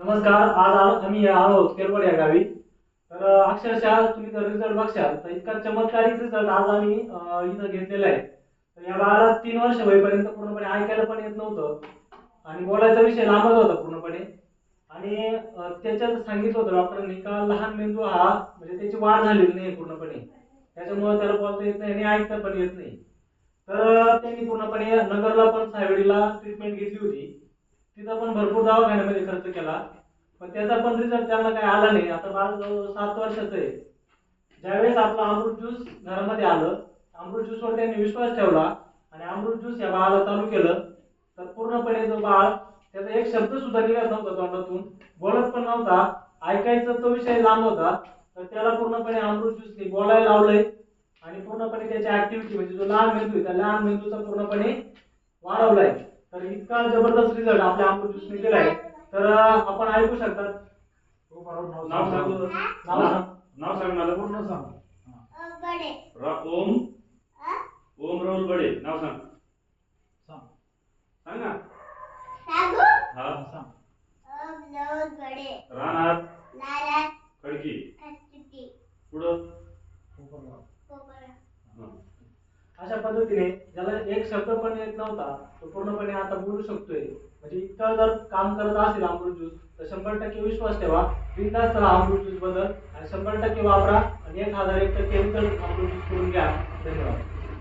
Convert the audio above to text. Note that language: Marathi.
नमस्कार. आज आम्ही आलो केरवड या गावी. तर अक्षरशः तुम्ही जर रिझल्ट बघशाल तर इतका चमत्कारिक रिझल्ट आज आम्ही इथं घेतलेला आहे. तर या बाळाला 3 वर्ष होईपर्यंत पूर्णपणे ऐकायला पण येत नव्हतं आणि बोलायचा विषय लांबच होता पूर्णपणे. आणि त्याच्यात सांगितलं होतं डॉक्टरांनी का लहान मेंदू हा म्हणजे त्याची वाढ झालेली नाही पूर्णपणे, त्याच्यामुळे त्याला बोलता येत नाही आणि ऐकता पण येत नाही. तर त्यांनी पूर्णपणे नगरला पण सायवडीला ट्रीटमेंट घेतली होती. तिथं पण भरपूर दवाखान्यामध्ये खर्च केला, पण त्याचा पण रिझल्ट त्यांना काही आला नाही. आता बाळ जवळ 7 वर्षाचं आहे. ज्यावेळेस आपलं अमृत ज्यूस घरामध्ये आलं, अमृत ज्यूसवर त्यांनी विश्वास ठेवला आणि अमृत ज्यूस या बाळाला चालू केलं. तर पूर्णपणे जो बाळ त्याचा एक शब्द सुद्धा निघत नव्हता तोंडातून, बोलत पण नव्हता, ऐकायचा तो विषय लांब होता. तर त्याला पूर्णपणे अमृत ज्यूसने बोलायला लावलंय आणि पूर्णपणे त्याची ऍक्टिव्हिटी म्हणजे जो लहान मेंदू आहे त्या लहान मेंदूचा पूर्णपणे वाढवलाय. तर इतका जबरदस्त रिझल्ट आपल्या अमृत ज्यूसने दिलाय. तर आपण ऐकू शकतात. नाव सांग. नाव सांग. नाव सांग मला. पूर्ण सांग. ओम ओम राहुल बडे. नाव सांग. सांग. सांग ना. हा. सांग. राहणार खडकी पुढं. अशा पद्धतीने ज्याला एक शब्द पण येत नव्हता तो पूर्णपणे आता बोलू शकतोय. म्हणजे इतकं जर काम करत असेल अमृत ज्यूस तर 100% विश्वास ठेवा. बिनधास्त राहा अमृत ज्यूस बद्दल आणि 100% वापरा आणि 1001% रिझल्ट अमृत ज्यूस करून घ्या. धन्यवाद.